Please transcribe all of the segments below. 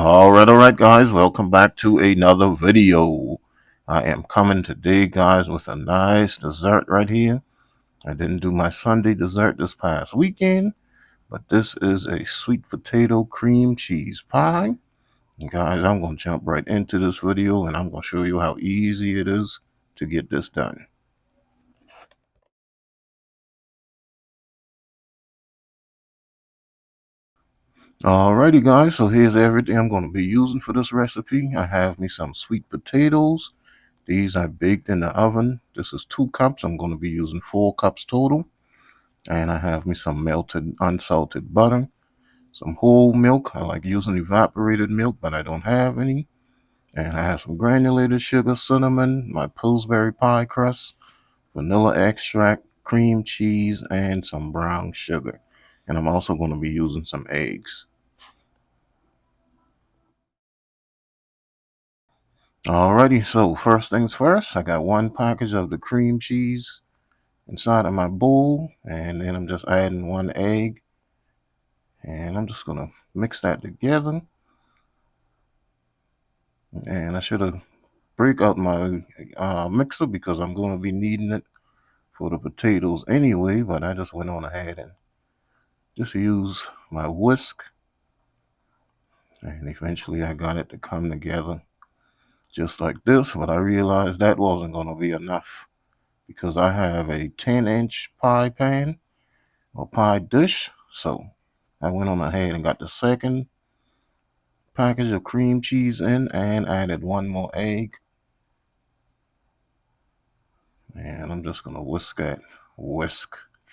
All right, guys, welcome back to another video. I am coming today, guys, with a nice dessert right here. I didn't do my Sunday dessert this past weekend, but this is a sweet potato cream cheese pie. And guys, I'm going to jump right into this video and I'm going to show you how easy it is to get this done. Alrighty, guys, so here's everything I'm going to be using for this recipe. I have me some sweet potatoes. These I baked in the oven. This is 2 cups. I'm going to be using 4 cups total. And I have me some melted unsalted butter, some whole milk. I like using evaporated milk, but I don't have any. And I have some granulated sugar, cinnamon, my Pillsbury pie crust, vanilla extract, cream cheese, and some brown sugar. And I'm also going to be using some eggs. Alrighty, so first things first, I got 1 package of the cream cheese inside of my bowl, and then I'm just adding 1 egg, and I'm just gonna mix that together. And I should have break out my mixer because I'm going to be needing it for the potatoes anyway, but I just went on ahead and just used my whisk, and eventually I got it to come together just like this. But I realized that wasn't going to be enough because I have a 10-inch pie pan or pie dish. So I went on ahead and got the second package of cream cheese in and added 1 more egg. And I'm just gonna whisk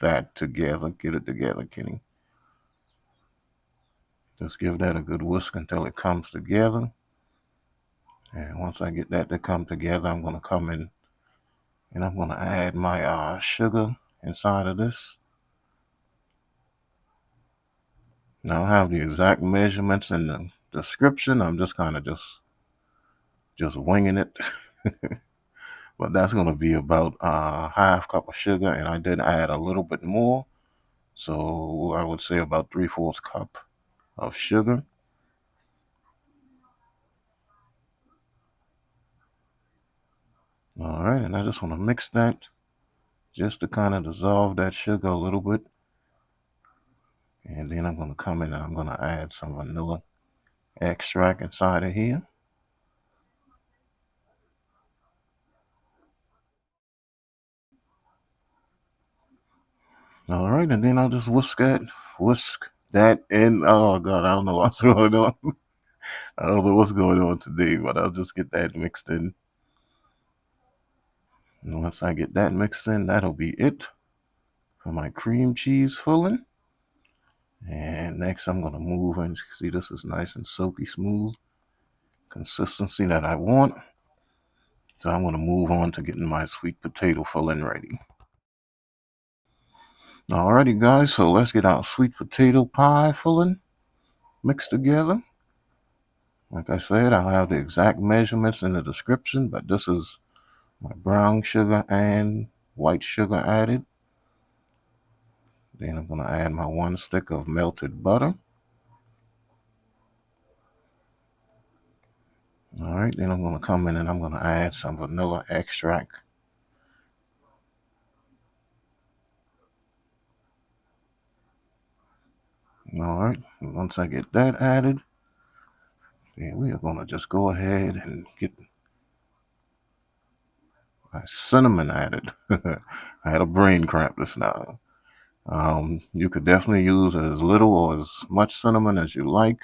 that together, get it together, Kenny. Just give that a good whisk until it comes together. And once I get that to come together, I'm gonna come in and I'm gonna add my sugar inside of this. Now I have the exact measurements in the description. I'm just kind of just winging it. But that's gonna be about half cup of sugar, and I did add a little bit more. So I would say about 3/4 cup of sugar. All right, and I just want to mix that just to kind of dissolve that sugar a little bit. And then I'm going to come in and I'm going to add some vanilla extract inside of here. All right, and then I'll just whisk that in. Oh God, I don't know what's going on. I don't know what's going on today, but I'll just get that mixed in. And once I get that mixed in, that'll be it for my cream cheese filling. And next I'm going to move in. See, this is nice and silky smooth consistency that I want. So I'm going to move on to getting my sweet potato filling ready. Alrighty, guys, so let's get our sweet potato pie filling mixed together. Like I said, I'll have the exact measurements in the description, but this is my brown sugar and white sugar added. Then I'm going to add my 1 stick of melted butter. Alright, then I'm going to come in and I'm going to add some vanilla extract. Alright, once I get that added, then we are going to just go ahead and get my cinnamon added. I had a brain cramp just now. You could definitely use as little or as much cinnamon as you like.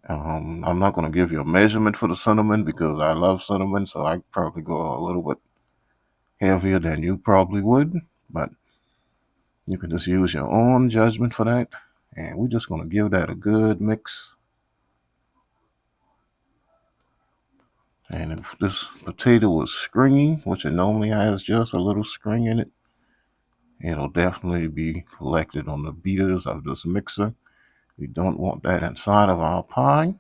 I'm not going to give you a measurement for the cinnamon because I love cinnamon, so I probably go a little bit heavier than you probably would, but you can just use your own judgment for that. And we're just going to give that a good mix. And if this potato is stringy, which it normally has just a little string in it, it'll definitely be collected on the beaters of this mixer. We don't want that inside of our pie.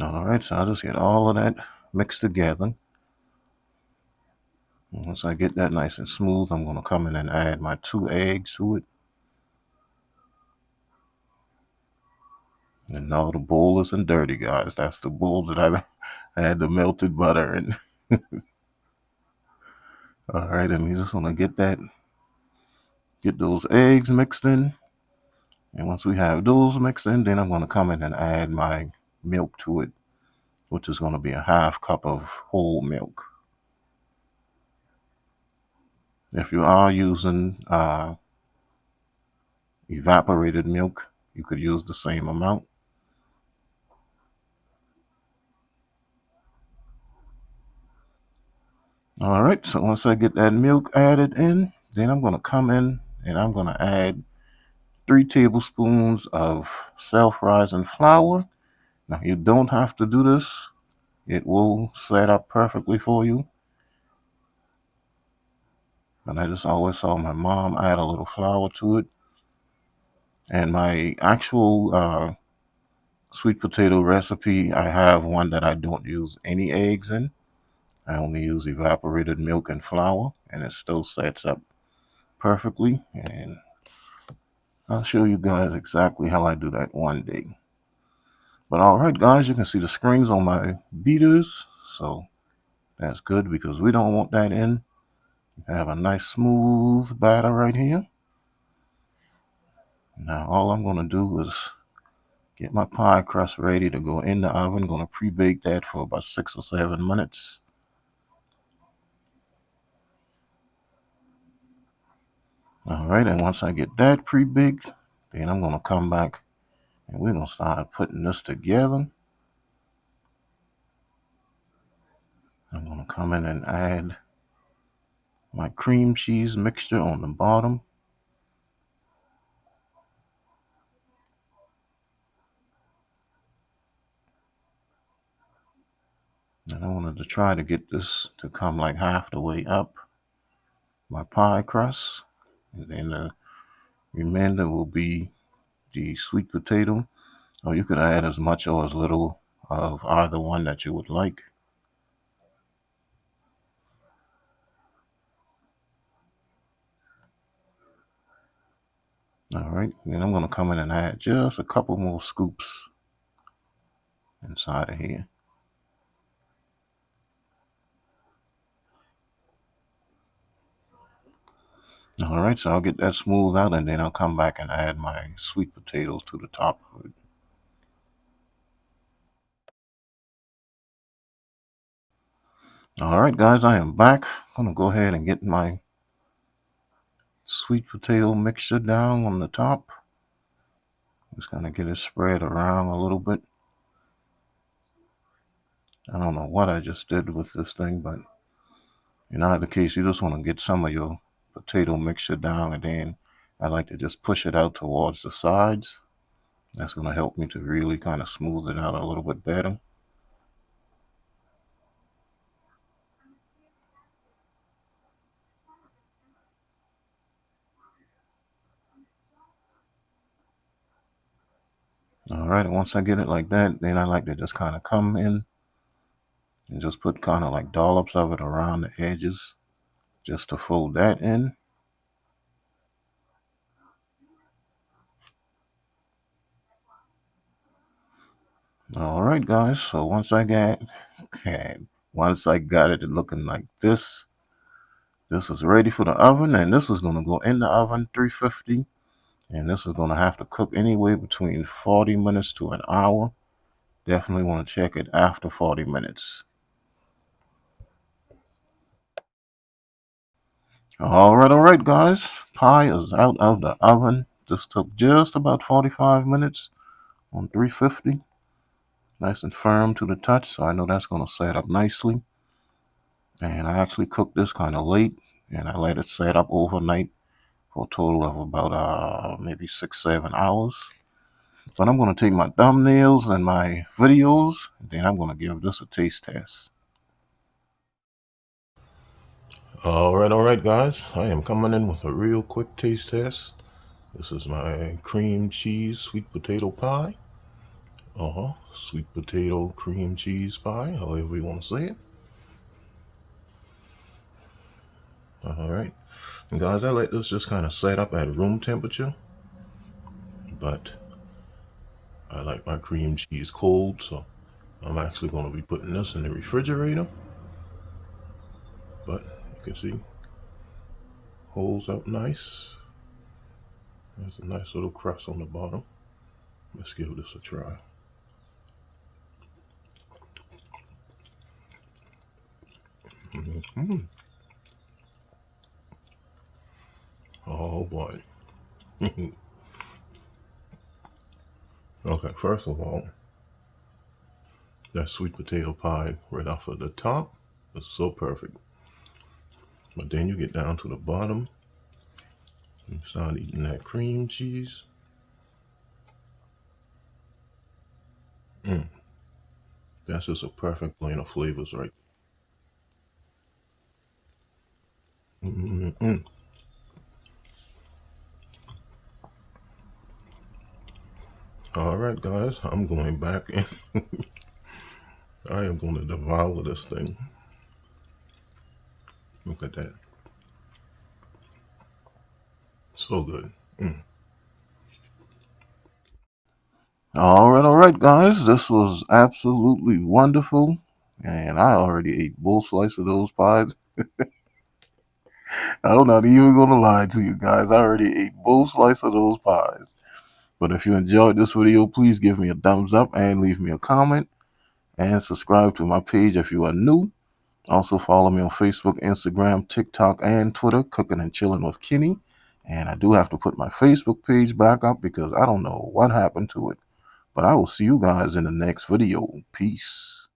Alright, so I'll just get all of that mixed together. Once I get that nice and smooth, I'm going to come in and add my 2 eggs to it. And no, the bowl isn't dirty, guys. That's the bowl that I had the melted butter in. All right, and we just want to get those eggs mixed in. And once we have those mixed in, then I'm going to come in and add my milk to it, which is going to be a half cup of whole milk. If you are using evaporated milk, you could use the same amount. All right, so once I get that milk added in, then I'm going to come in and I'm going to add 3 tablespoons of self-rising flour. Now, you don't have to do this. It will set up perfectly for you. But I just always saw my mom add a little flour to it. And my actual sweet potato recipe, I have one that I don't use any eggs in. I only use evaporated milk and flour, and it still sets up perfectly. And I'll show you guys exactly how I do that one day. But all right, guys, you can see the screens on my beaters. So that's good because we don't want that in. I have a nice smooth batter right here. Now all I'm going to do is get my pie crust ready to go in the oven. I'm going to pre-bake that for about 6 or 7 minutes. All right, and once I get that pre-baked, then I'm going to come back and we're going to start putting this together. I'm going to come in and add my cream cheese mixture on the bottom. And I wanted to try to get this to come like half the way up my pie crust. And then the remainder will be the sweet potato. Or you could add as much or as little of either one that you would like. All right, then I'm going to come in and add just a couple more scoops inside of here. All right, so I'll get that smoothed out and then I'll come back and add my sweet potatoes to the top of it. All right, guys, I am back. I'm going to go ahead and get my sweet potato mixture down on the top. Just kind of get it spread around a little bit. I don't know what I just did with this thing, but in either case, you just want to get some of your potato mixture down, and then I like to just push it out towards the sides. That's going to help me to really kind of smooth it out a little bit better. All right, and once I get it like that, then I like to just kind of come in and just put kind of like dollops of it around the edges just to fold that in. All right, guys, so once I got it looking like this is ready for the oven, and this is going to go in the oven 350, and this is going to have to cook anywhere between 40 minutes to an hour. Definitely want to check it after 40 minutes. All right, guys. Pie is out of the oven. This took just about 45 minutes on 350. Nice and firm to the touch, so I know that's going to set up nicely. And I actually cooked this kind of late, and I let it set up overnight for a total of about maybe 6-7 hours. But I'm going to take my thumbnails and my videos, and then I'm going to give this a taste test. All right, guys. I am coming in with a real quick taste test. This is my cream cheese sweet potato pie. Sweet potato cream cheese pie, however you want to say it. All right. And guys, I let this just kind of set up at room temperature. But I like my cream cheese cold, so I'm actually going to be putting this in the refrigerator. But you can see, holds up nice. There's a nice little crust on the bottom. Let's give this a try. Mm-hmm. Oh boy. Okay, first of all, that sweet potato pie right off of the top is so perfect. But then you get down to the bottom, you start eating that cream cheese. That's just a perfect blend of flavors, right? Mm-mm. All right, guys, I'm going back in. I am going to devour this thing. Look at that. So good. All right, guys. This was absolutely wonderful. And I already ate both slices of those pies. I'm not even going to lie to you guys. I already ate both slices of those pies. But if you enjoyed this video, please give me a thumbs up and leave me a comment. And subscribe to my page if you are new. Also follow me on Facebook, Instagram, TikTok, and Twitter, Cooking and Chilling with Kenny. And I do have to put my Facebook page back up because I don't know what happened to it. But I will see you guys in the next video. Peace.